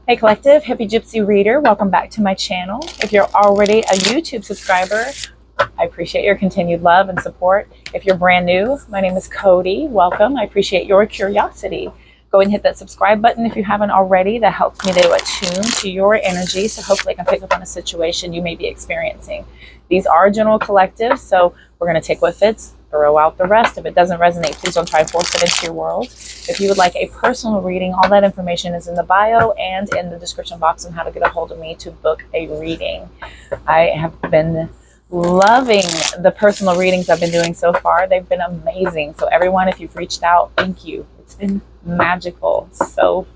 Hey Collective, Hippie Gypsy Reader, welcome back to my channel. If you're already a YouTube subscriber, I appreciate your continued love and support. If you're brand new, my name is Cody. Welcome. I appreciate your curiosity. Go and hit that subscribe button if you haven't already. That helps me to attune to your energy, so hopefully I can pick up on a situation you may be experiencing. These are general collectives, so we're going to take what fits, throw out the rest. If it doesn't resonate, please don't try and force it into your world. If you would like a personal reading, all that information is in the bio and in the description box on how to get a hold of me to book a reading. I have been loving the personal readings I've been doing so far. They've been amazing. So everyone, if you've reached out, thank you. It's been magical. So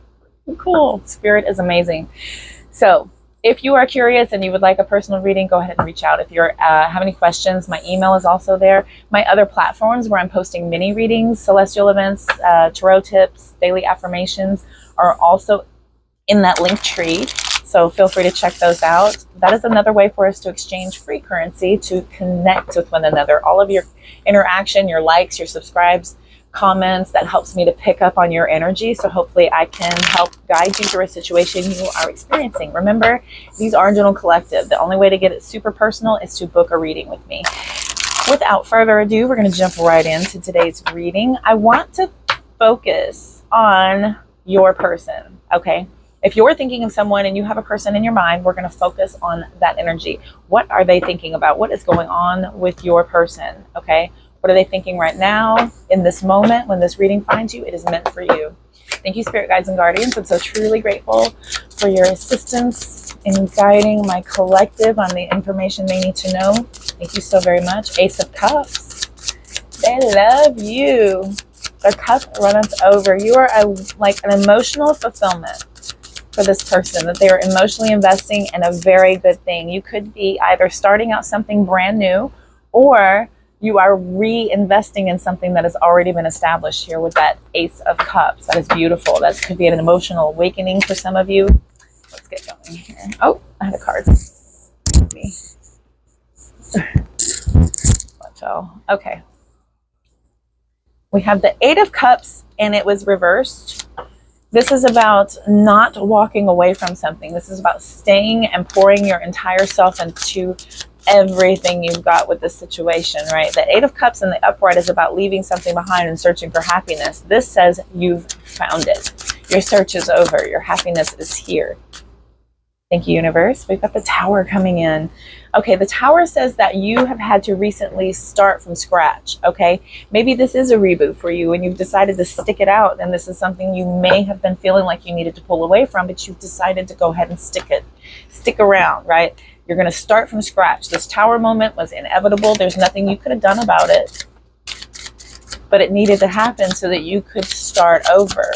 cool. Spirit is amazing. So if you are curious and you would like a personal reading, go ahead and reach out. If you have any questions, my email is also there. My other platforms where I'm posting mini readings, celestial events, tarot tips, daily affirmations are also in that link tree. So feel free to check those out. That is another way for us to exchange free currency, to connect with one another. All of your interaction, your likes, your subscribes, comments, that helps me to pick up on your energy. So hopefully I can help guide you through a situation you are experiencing. Remember, these are general collective. The only way to get it super personal is to book a reading with me. Without further ado, we're going to jump right into today's reading. I want to focus on your person, okay? If you're thinking of someone and you have a person in your mind, we're going to focus on that energy. What are they thinking about? What is going on with your person, okay? What are they thinking right now in this moment when this reading finds you? It is meant for you. Thank you, Spirit Guides and Guardians. I'm so truly grateful for your assistance in guiding my collective on the information they need to know. Thank you so very much. Ace of Cups. They love you. Their cup runneth over. You are like an emotional fulfillment for this person, that they are emotionally investing in a very good thing. You could be either starting out something brand new, or you are reinvesting in something that has already been established here with that Ace of Cups. That is beautiful. That could be an emotional awakening for some of you. Let's get going here. Oh, I have a card. What fell? Okay. We have the Eight of Cups, and it was reversed. This is about not walking away from something. This is about staying and pouring your entire self into everything you've got with this situation, right? The Eight of Cups in the upright is about leaving something behind and searching for happiness. This says you've found it. Your search is over. Your happiness is here. Thank you, universe. We've got the Tower coming in. Okay, the Tower says that you have had to recently start from scratch, okay? Maybe this is a reboot for you and you've decided to stick it out, and this is something you may have been feeling like you needed to pull away from, but you've decided to go ahead and stick around, right? You're going to start from scratch. This Tower moment was inevitable. There's nothing you could have done about it, but it needed to happen so that you could start over.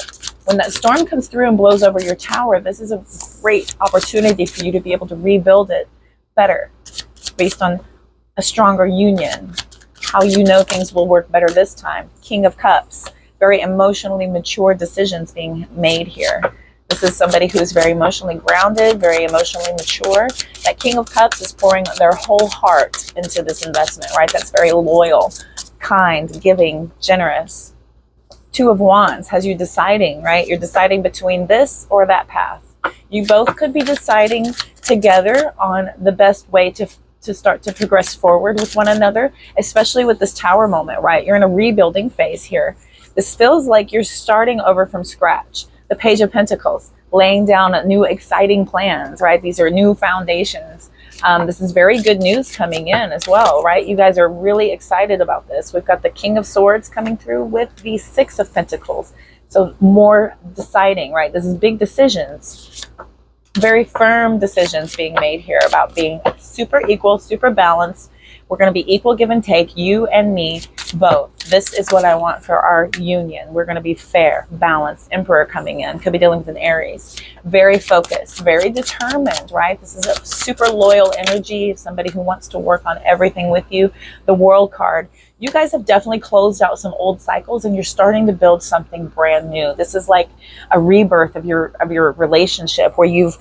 When that storm comes through and blows over your tower, this is a great opportunity for you to be able to rebuild it better based on a stronger union. How you know things will work better this time. King of Cups, very emotionally mature decisions being made here. This is somebody who is very emotionally grounded, very emotionally mature. That King of Cups is pouring their whole heart into this investment, right? That's very loyal, kind, giving, generous. Two of Wands has you deciding, right? You're deciding between this or that path. You both could be deciding together on the best way to start to progress forward with one another, especially with this Tower moment, right? You're in a rebuilding phase here. This feels like you're starting over from scratch. The Page of Pentacles, laying down new exciting plans, right? These are new foundations. This is very good news coming in as well, right? You guys are really excited about this. We've got the King of Swords coming through with the Six of Pentacles. So more deciding, right? This is big decisions, very firm decisions being made here about being super equal, super balanced. We're going to be equal give and take, you and me both. This is what I want for our union. We're going to be fair, balanced. Emperor coming in. Could be dealing with an Aries. Very focused, very determined, right? This is a super loyal energy, somebody who wants to work on everything with you. The World card. You guys have definitely closed out some old cycles and you're starting to build something brand new. This is like a rebirth of your relationship, where you've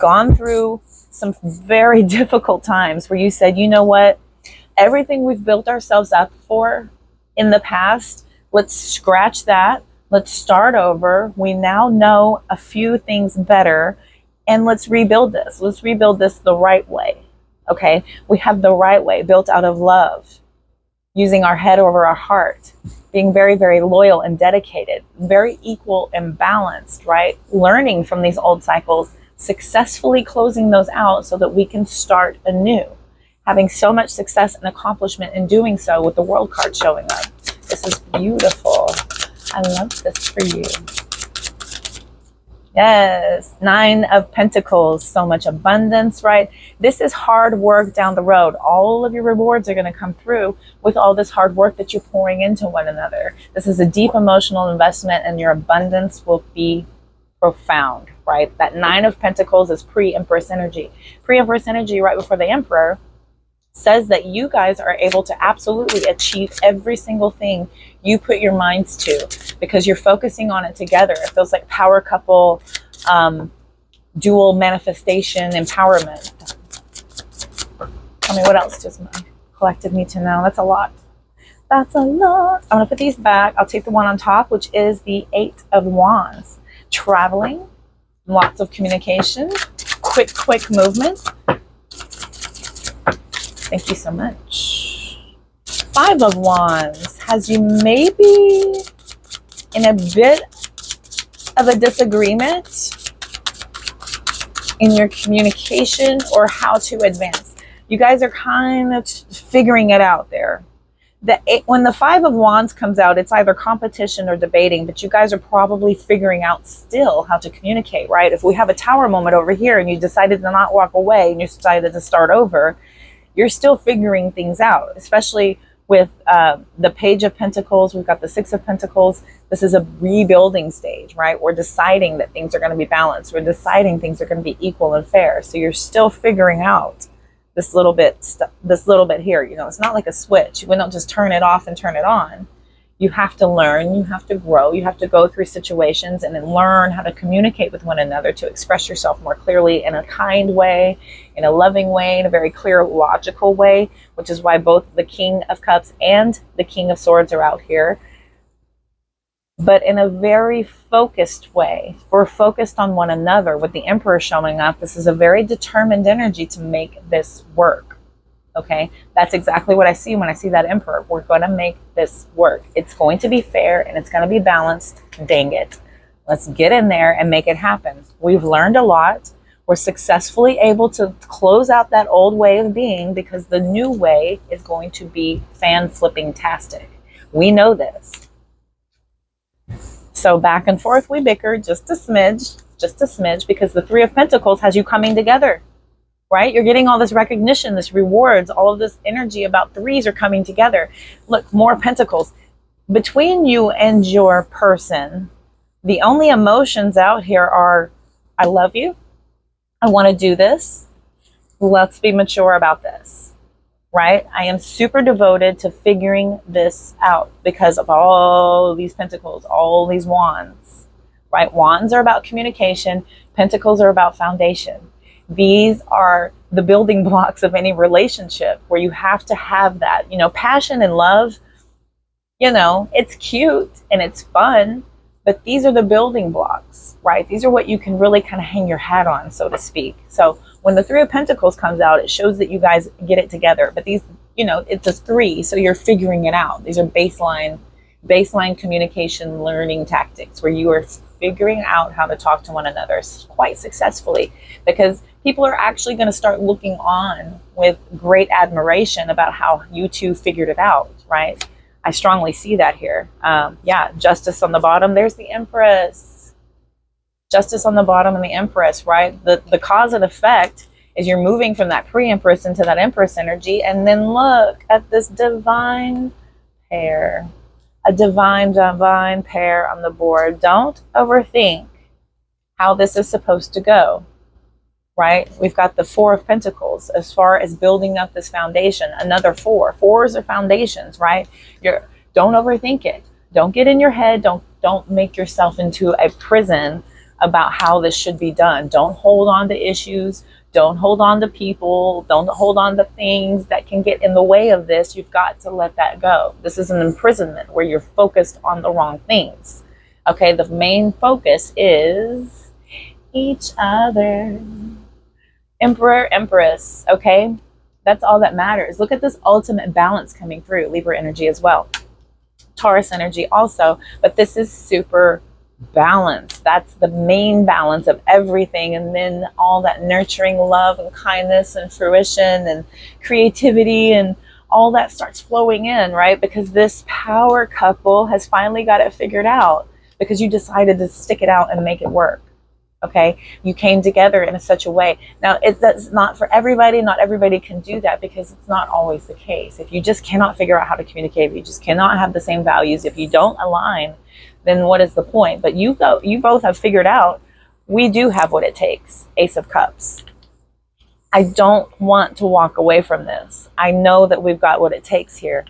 gone through some very difficult times where you said, you know what? Everything we've built ourselves up for in the past, let's scratch that. Let's start over. We now know a few things better. and let's rebuild this. Let's rebuild this the right way. Okay, we have the right way, built out of love, using our head over our heart, being very, very loyal and dedicated, very equal and balanced, right? Learning from these old cycles, successfully closing those out so that we can start anew. Having so much success and accomplishment in doing so with the world card showing up. This is beautiful. I love this for you. Yes, 9 of Pentacles, so much abundance, right? This is hard work down the road. All of your rewards are going to come through with all this hard work that you're pouring into one another. This is a deep emotional investment, and your abundance will be profound, right? That 9 of Pentacles is pre-Empress energy. Pre-Empress energy right before the Emperor says that you guys are able to absolutely achieve every single thing you put your minds to because you're focusing on it together. It feels like power couple, dual manifestation, empowerment. Tell me what else does my collective need to know? That's a lot. That's a lot. I'm going to put these back. I'll take the one on top, which is the 8 of Wands. Traveling, lots of communication, quick movement. Thank you so much. 5 of Wands has you maybe in a bit of a disagreement in your communication or how to advance. You guys are kind of figuring it out there. When the 5 of Wands comes out, it's either competition or debating, but you guys are probably figuring out still how to communicate, right? If we have a tower moment over here and you decided to not walk away and you decided to start over, you're still figuring things out, especially with the Page of Pentacles. We've got the 6 of Pentacles. This is a rebuilding stage, right? We're deciding that things are going to be balanced. We're deciding things are going to be equal and fair. So you're still figuring out this little bit here. You know, it's not like a switch. We don't just turn it off and turn it on. You have to learn, you have to grow, you have to go through situations and then learn how to communicate with one another to express yourself more clearly in a kind way, in a loving way, in a very clear, logical way, which is why both the King of Cups and the King of Swords are out here. But in a very focused way. We're focused on one another. With the Emperor showing up, this is a very determined energy to make this work. Okay, that's exactly what I see when I see that Emperor. We're going to make this work. It's going to be fair and it's going to be balanced. Dang it. Let's get in there and make it happen. We've learned a lot. We're successfully able to close out that old way of being because the new way is going to be fan-flipping-tastic. We know this. So back and forth we bicker just a smidge, because the 3 of Pentacles has you coming together. Right? You're getting all this recognition, this rewards, all of this energy about 3s are coming together. Look, more Pentacles. Between you and your person, the only emotions out here are, I love you. I want to do this. Let's be mature about this. Right? I am super devoted to figuring this out because of all these Pentacles, all these Wands. Right? Wands are about communication. Pentacles are about foundation. These are the building blocks of any relationship where you have to have that, you know, passion and love, you know, it's cute and it's fun, but these are the building blocks, right? These are what you can really kind of hang your hat on, so to speak. So when the 3 of Pentacles comes out, it shows that you guys get it together, but these, you know, it's a 3, so you're figuring it out. These are baseline communication learning tactics where you are figuring out how to talk to one another quite successfully, because people are actually going to start looking on with great admiration about how you two figured it out, right? I strongly see that here. Yeah, Justice on the bottom. There's the Empress. Justice on the bottom and the Empress, right? The cause and effect is you're moving from that pre-Empress into that Empress energy, and then look at this divine pair. A divine pair on the board. Don't overthink how this is supposed to go, right? We've got the 4 of Pentacles as far as building up this foundation. Another 4. 4s are foundations, right? Don't overthink it. Don't get in your head. Don't make yourself into a prison about how this should be done. Don't hold on to issues. Don't hold on to people. Don't hold on to things that can get in the way of this. You've got to let that go. This is an imprisonment where you're focused on the wrong things. Okay, the main focus is each other. Emperor, Empress, okay? That's all that matters. Look at this ultimate balance coming through. Libra energy as well. Taurus energy also, but this is super balanced. That's the main balance of everything. And then all that nurturing love and kindness and fruition and creativity and all that starts flowing in, right? Because this power couple has finally got it figured out because you decided to stick it out and make it work. Okay, you came together in such a way. Now, that's not for everybody. Not everybody can do that because it's not always the case. If you just cannot figure out how to communicate, if you just cannot have the same values, if you don't align, then what is the point? But you both have figured out we do have what it takes. Ace of Cups. I don't want to walk away from this. I know that we've got what it takes here.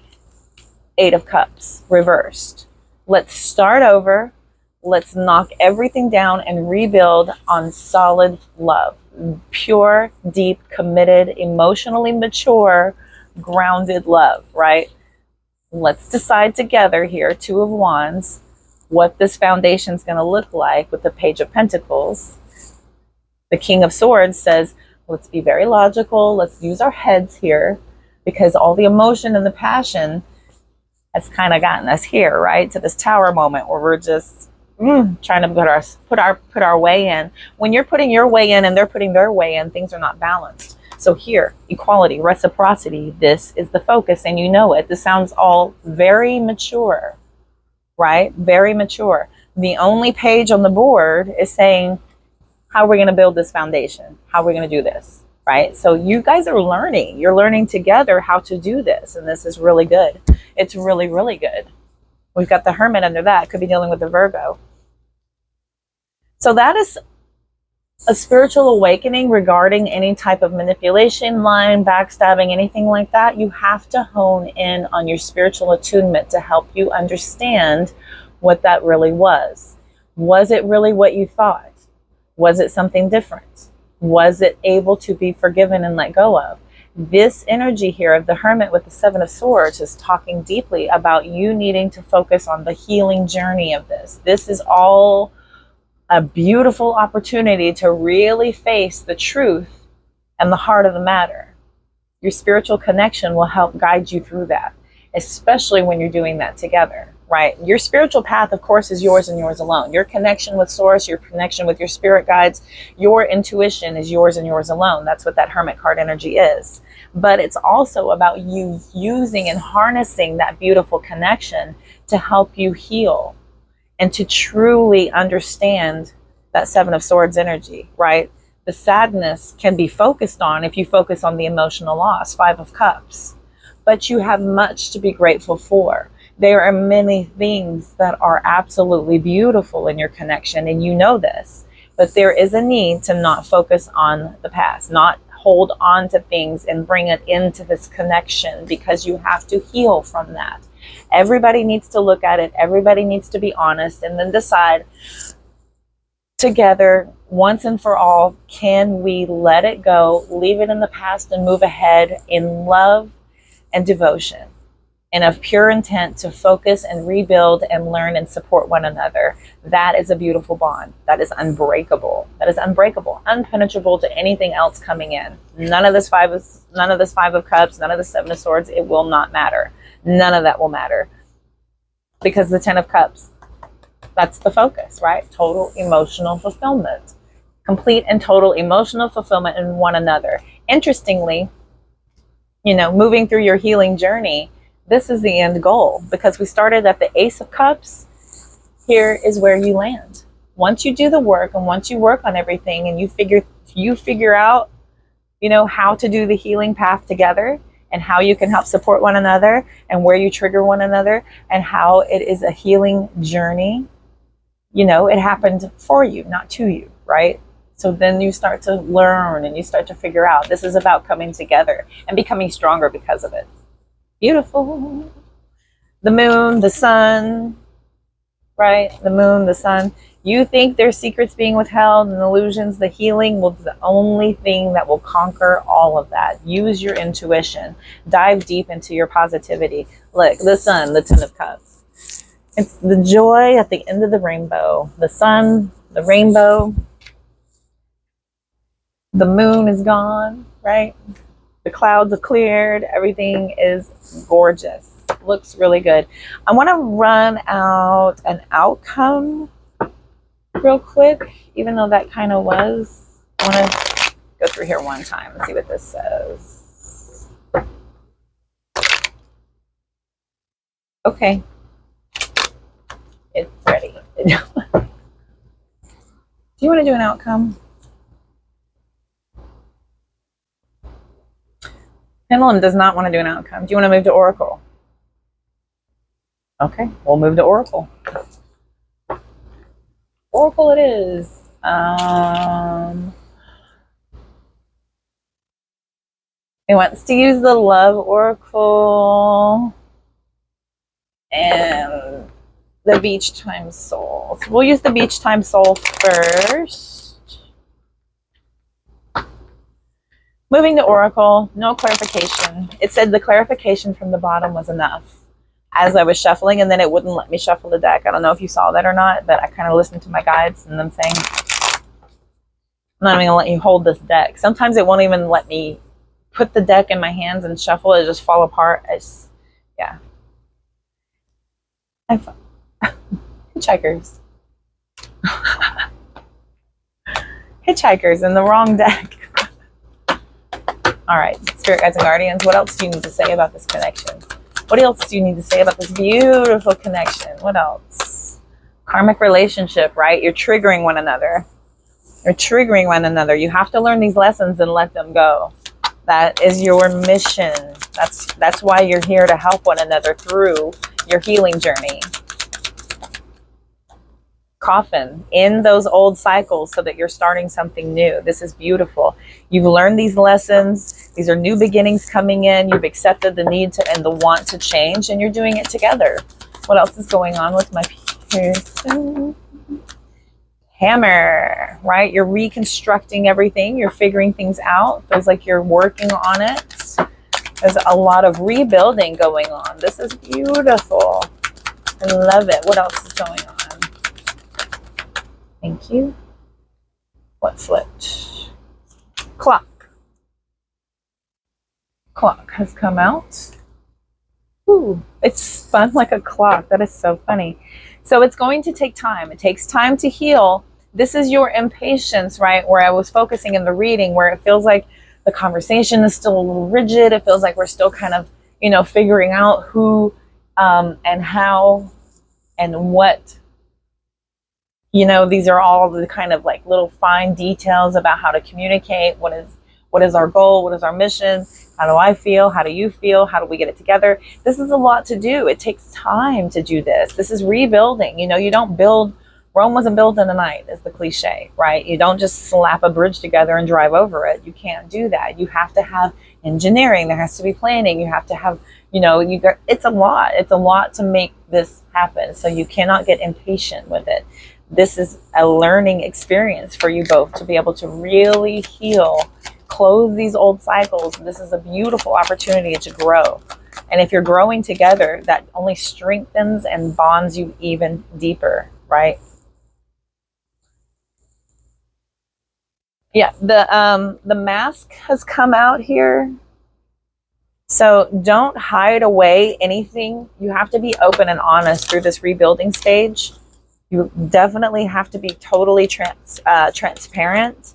Eight of Cups reversed. Let's start over. Let's knock everything down and rebuild on solid love. Pure, deep, committed, emotionally mature, grounded love, right? Let's decide together here, Two of Wands, what this foundation is going to look like with the Page of Pentacles. The King of Swords says, let's be very logical. Let's use our heads here because all the emotion and the passion has kind of gotten us here, right? To this tower moment where we're just trying to put our way in. When you're putting your way in and they're putting their way in, things are not balanced. So here, equality, reciprocity, this is the focus, and you know it. This sounds all very mature, right? Very mature. The only page on the board is saying, how are we going to build this foundation? How are we going to do this, right? So you guys are learning. You're learning together how to do this, and this is really good. It's really, really good. We've got the Hermit under that. Could be dealing with the Virgo. So that is a spiritual awakening regarding any type of manipulation, lying, backstabbing, anything like that. You have to hone in on your spiritual attunement to help you understand what that really was. Was it really what you thought? Was it something different? Was it able to be forgiven and let go of? This energy here of the Hermit with the Seven of Swords is talking deeply about you needing to focus on the healing journey of this. This is all a beautiful opportunity to really face the truth and the heart of the matter. Your spiritual connection will help guide you through that, especially when you're doing that together, right? Your spiritual path, of course, is yours and yours alone. Your connection with Source, your connection with your spirit guides, your intuition is yours and yours alone. That's what that Hermit card energy is. But it's also about you using and harnessing that beautiful connection to help you heal and to truly understand that Seven of Swords energy, right? The sadness can be focused on if you focus on the emotional loss, Five of Cups. But you have much to be grateful for. There are many things that are absolutely beautiful in your connection, and you know this. But there is a need to not focus on the past, not hold on to things and bring it into this connection, because you have to heal from that. Everybody needs to look at it. Everybody needs to be honest and then decide together once and for all, can we let it go, leave it in the past and move ahead in love and devotion and of pure intent to focus and rebuild and learn and support one another. That is a beautiful bond. That is unbreakable. That is unbreakable, unpenetrable to anything else coming in. None of this Five of Cups, none of the Seven of Swords, it will not matter. None of that will matter, because the Ten of Cups, that's the focus, right? Total emotional fulfillment, complete and total emotional fulfillment in one another. Interestingly, moving through your healing journey, this is the end goal, because we started at the Ace of Cups. Here is where you land. Once you do the work and once you work on everything and you figure out, how to do the healing path together, and how you can help support one another, and where you trigger one another, and how it is a healing journey. It happened for you, not to you, right? So then you start to learn and you start to figure out this is about coming together and becoming stronger because of it. Beautiful. The moon, the sun, right? The moon, the sun. You think there's secrets being withheld and illusions. The healing will be the only thing that will conquer all of that. Use your intuition. Dive deep into your positivity. Look, the sun, the Ten of Cups. It's the joy at the end of the rainbow. The sun, the rainbow, The moon is gone, right? The clouds have cleared. Everything is gorgeous. Looks really good. I want to run out an outcome real quick, even though that kind of was. I want to go through here one time and see what this says. Okay. It's ready. Do you want to do an outcome? Pendulum does not want to do an outcome. Do you want to move to Oracle? Okay, we'll move to Oracle. Oracle it is. He wants to use the Love Oracle and the Beach Time Soul. So we'll use the Beach Time Soul first. Moving to Oracle, no clarification. It said the clarification from the bottom was enough as I was shuffling, and then it wouldn't let me shuffle the deck. I don't know if you saw that or not, but I kind of listened to my guides and them saying, I'm not even going to let you hold this deck. Sometimes it won't even let me put the deck in my hands and shuffle. It just fall apart. Yeah. Hitchhikers. Hitchhikers in the wrong deck. All right, Spirit Guides and Guardians, what else do you need to say about this connection? What else do you need to say about this beautiful connection? What else? Karmic relationship, right? You're triggering one another. You're triggering one another. You have to learn these lessons and let them go. That is your mission. That's why you're here, to help one another through your healing journey. Coffin in those old cycles so that you're starting something new. This is beautiful. You've learned these lessons. These are new beginnings coming in. You've accepted the need to and the want to change, and you're doing it together. What else is going on with my person? Hammer, right? You're reconstructing everything. You're figuring things out. Feels like you're working on it. There's a lot of rebuilding going on. This is beautiful. I love it. What else is going on? Thank you. What flipped? Clock. Clock has come out. Ooh, it's spun like a clock. That is so funny. So it's going to take time. It takes time to heal. This is your impatience, right? Where I was focusing in the reading, where it feels like the conversation is still a little rigid. It feels like we're still kind of, figuring out who and how and what. These are all the kind of like little fine details about how to communicate. What is our goal? What is our mission? How do I feel? How do you feel? How do we get it together? This is a lot to do. It takes time to do this. This is rebuilding. You don't build. Rome wasn't built in a night, is the cliche, right? You don't just slap a bridge together and drive over it. You can't do that. You have to have engineering. There has to be planning. You have to have, it's a lot. It's a lot to make this happen. So you cannot get impatient with it. This is a learning experience for you both to be able to really heal, close these old cycles. This is a beautiful opportunity to grow. And if you're growing together, that only strengthens and bonds you even deeper, right? Yeah, the mask has come out here. So don't hide away anything. You have to be open and honest through this rebuilding stage. You definitely have to be totally transparent.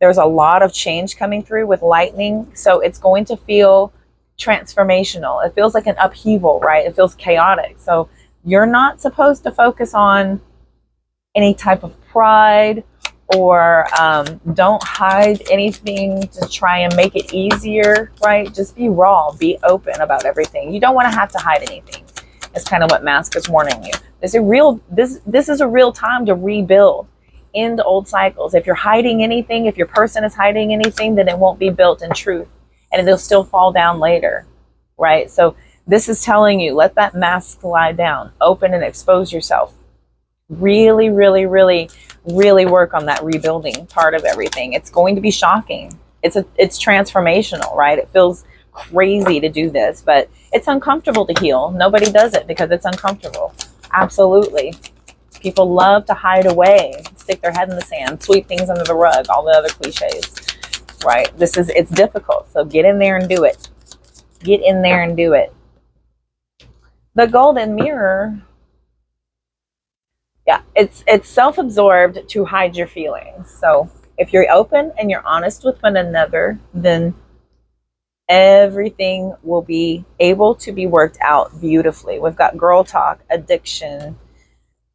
There's a lot of change coming through with lightning. So it's going to feel transformational. It feels like an upheaval, right? It feels chaotic. So you're not supposed to focus on any type of pride or don't hide anything to try and make it easier, right? Just be raw, be open about everything. You don't want to have to hide anything. It's kind of what Mask is warning you. This is a real time to rebuild into old cycles. If you're hiding anything, if your person is hiding anything, then it won't be built in truth and it'll still fall down later, right? So this is telling you, let that mask lie down, open and expose yourself. Really, really, really, really work on that rebuilding part of everything. It's going to be shocking. It's transformational, right? It feels crazy to do this, but it's uncomfortable to heal. Nobody does it because it's uncomfortable. Absolutely. People love to hide away, stick their head in the sand, sweep things under the rug, all the other cliches. right? It's difficult. So get in there and do it. Get in there and do it. The golden mirror, yeah, it's self-absorbed to hide your feelings. So if you're open and you're honest with one another, then everything will be able to be worked out beautifully. We've got girl talk, addiction,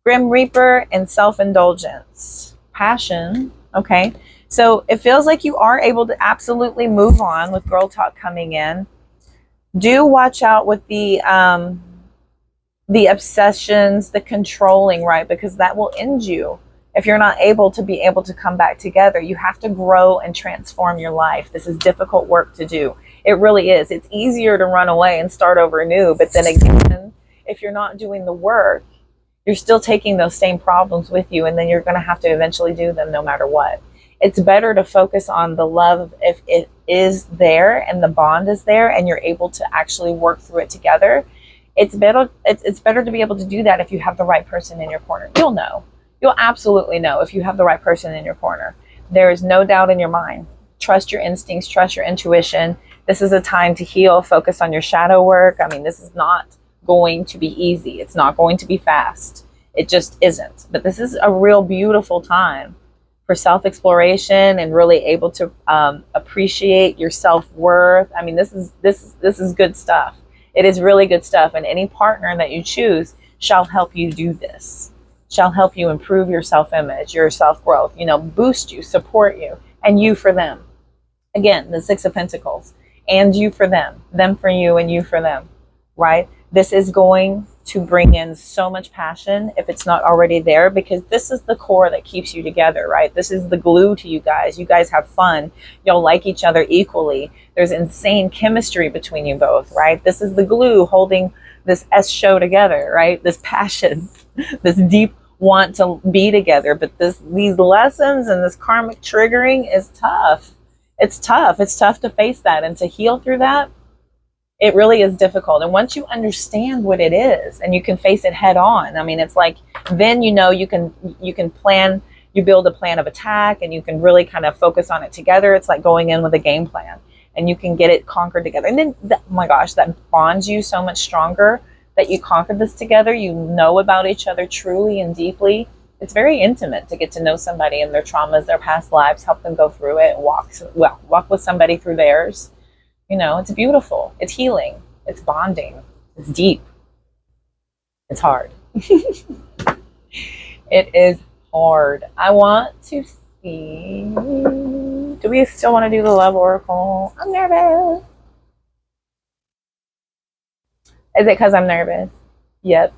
Grim Reaper, and self-indulgence. Passion, okay? So it feels like you are able to absolutely move on with girl talk coming in. Do watch out with the obsessions, the controlling, right? Because that will end you. If you're not able to come back together, you have to grow and transform your life. This is difficult work to do. It really is. It's easier to run away and start over new. But then again, if you're not doing the work, you're still taking those same problems with you. And then you're going to have to eventually do them no matter what. It's better to focus on the love if it is there and the bond is there and you're able to actually work through it together. It's better to be able to do that if you have the right person in your corner. You'll know. You'll absolutely know if you have the right person in your corner. There is no doubt in your mind. Trust your instincts, trust your intuition. This is a time to heal, focus on your shadow work. I mean, this is not going to be easy. It's not going to be fast. It just isn't. But this is a real beautiful time for self-exploration and really able to appreciate your self-worth. I mean, this is good stuff. It is really good stuff. And any partner that you choose shall help you do this, shall help you improve your self-image, your self-growth, boost you, support you, and you for them. Again, the Six of Pentacles, and you for them for you, and you for them, right? This is going to bring in so much passion if it's not already there, because this is the core that keeps you together, right? This is the glue to you guys. You guys have fun. Y'all like each other equally. There's insane chemistry between you both, right? This is the glue holding this S show together, right? This passion, this deep want to be together. But these lessons and this karmic triggering is tough. It's tough. It's tough to face that and to heal through that. It really is difficult. And once you understand what it is and you can face it head on, I mean, it's like, then you can plan, you build a plan of attack and you can really kind of focus on it together. It's like going in with a game plan and you can get it conquered together. And then, oh my gosh, that bonds you so much stronger that you conquered this together. You know about each other truly and deeply. It's very intimate to get to know somebody and their traumas, their past lives, help them go through it, walk with somebody through theirs. It's beautiful. It's healing. It's bonding. It's deep. It's hard. It is hard. I want to see. Do we still want to do the love oracle? I'm nervous. Is it because I'm nervous? Yep.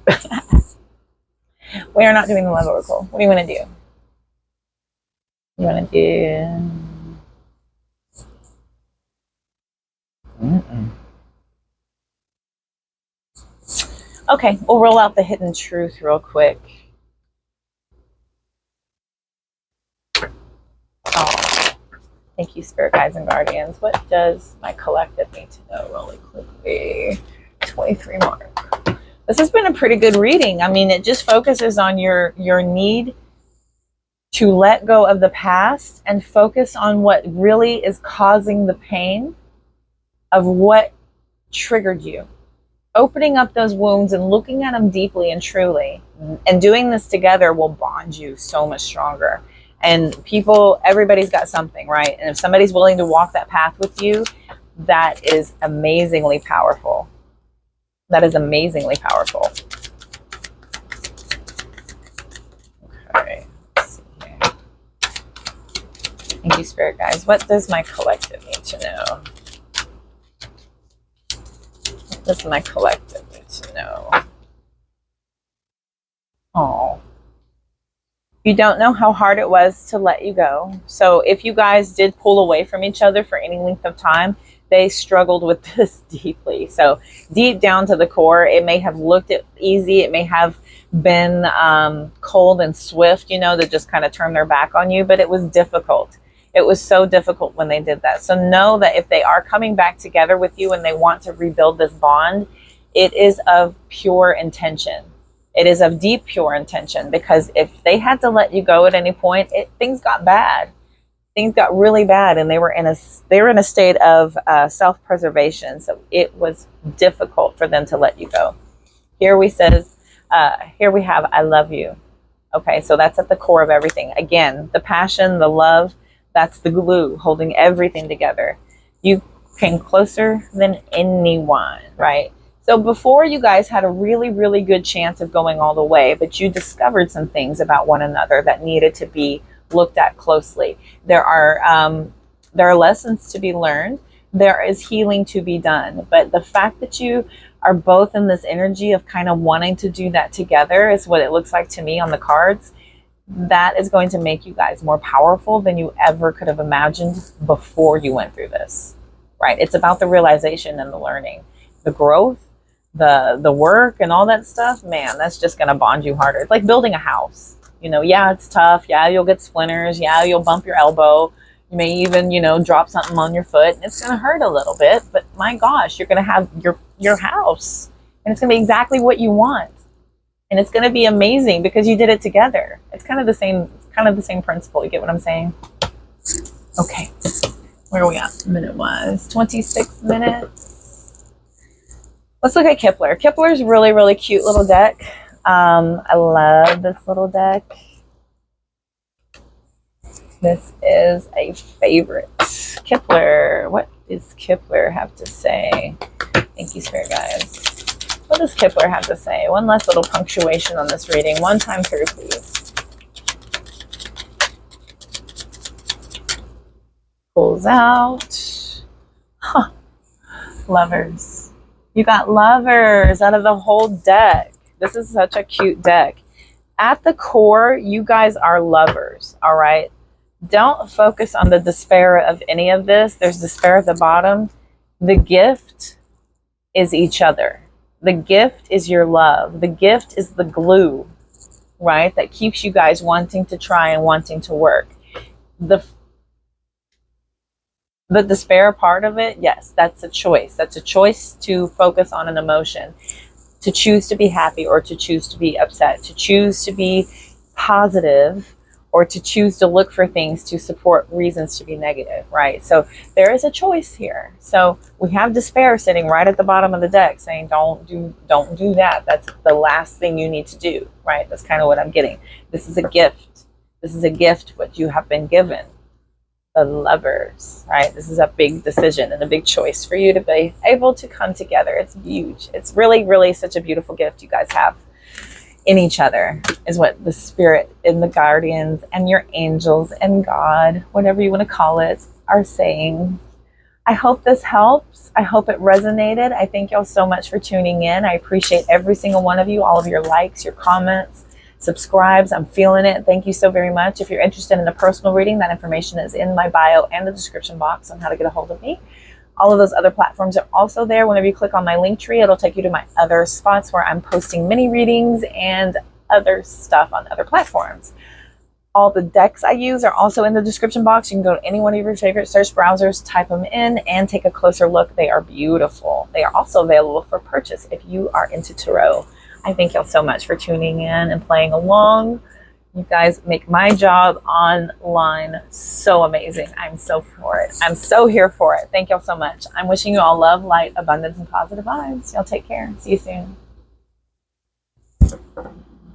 We are not doing the love oracle. What do you want to do? You want to do... Okay, we'll roll out the hidden truth real quick. Oh, thank you, spirit guides and guardians. What does my collective need to know really quickly? 23 mark. This has been a pretty good reading. I mean, it just focuses on your need to let go of the past and focus on what really is causing the pain of what triggered you. Opening up those wounds and looking at them deeply and truly, and doing this together will bond you so much stronger. And everybody's got something, right? And if somebody's willing to walk that path with you, that is amazingly powerful. That is amazingly powerful. Okay, let's see here. Thank you, spirit guys. What does my collective need to know? This is my collective need to know. Oh, you don't know how hard it was to let you go. So if you guys did pull away from each other for any length of time, they struggled with this deeply. So deep down to the core, it may have looked easy. It may have been cold and swift, to just kind of turn their back on you, but it was difficult. It was so difficult when they did that. So know that if they are coming back together with you and they want to rebuild this bond, it is of pure intention. It is of deep, pure intention, because if they had to let you go at any point, things got bad. things got really bad, and they were in a state of self-preservation. So it was difficult for them to let you go. Here we have I love you. Okay, so that's at the core of everything. Again, the passion, the love, that's the glue holding everything together. You came closer than anyone, right? So before, you guys had a really, really good chance of going all the way, but you discovered some things about one another that needed to be looked at closely. There are lessons to be learned. There is healing to be done. But the fact that you are both in this energy of kind of wanting to do that together is what it looks like to me on the cards. That is going to make you guys more powerful than you ever could have imagined before you went through this, right? It's about the realization and the learning, the growth, the work and all that stuff. Man, that's just going to bond you harder. It's like building a house. You know, yeah, it's tough. Yeah, you'll get splinters. Yeah, you'll bump your elbow. You may even, drop something on your foot, and it's going to hurt a little bit. But my gosh, you're going to have your house, and it's going to be exactly what you want, and it's going to be amazing because you did it together. It's kind of the same principle. You get what I'm saying? Okay, where are we at minute-wise? 26 minutes. Let's look at Kepler. Kepler's really, really cute little deck. I love this little deck. This is a favorite. Kepler. What does Kepler have to say? Thank you, Spirit guys. What does Kepler have to say? One last little punctuation on this reading. One time through, please. Pulls out. Huh. Lovers. You got lovers out of the whole deck. This is such a cute deck. At the core, you guys are lovers, all right? Don't focus on the despair of any of this. There's despair at the bottom. The gift is each other. The gift is your love. The gift is the glue, right? That keeps you guys wanting to try and wanting to work. The despair part of it, yes, that's a choice. That's a choice to focus on an emotion. To choose to be happy or to choose to be upset. To choose to be positive or to choose to look for things to support reasons to be negative, right? So there is a choice here. So we have despair sitting right at the bottom of the deck saying, don't do that. That's the last thing you need to do, right? That's kind of what I'm getting. This is a gift. This is a gift, what you have been given. The lovers, right? This is a big decision and a big choice for you to be able to come together. It's huge. It's really, really such a beautiful gift you guys have in each other, is what the spirit and the guardians and your angels and God, whatever you want to call it, are saying. I hope this helps. I hope it resonated. I thank y'all so much for tuning in. I appreciate every single one of you, all of your likes, your comments, subscribes. I'm feeling it. Thank you so very much. If you're interested in a personal reading, that information is in my bio and the description box on how to get a hold of me. All of those other platforms are also there. Whenever you click on my link tree, it'll take you to my other spots where I'm posting mini readings and other stuff on other platforms. All the decks I use are also in the description box. You can go to any one of your favorite search browsers, type them in, and take a closer look. They are beautiful. They are also available for purchase if you are into tarot. I thank y'all so much for tuning in and playing along. You guys make my job online so amazing. I'm so for it. I'm so here for it. Thank y'all so much. I'm wishing you all love, light, abundance, and positive vibes. Y'all take care. See you soon.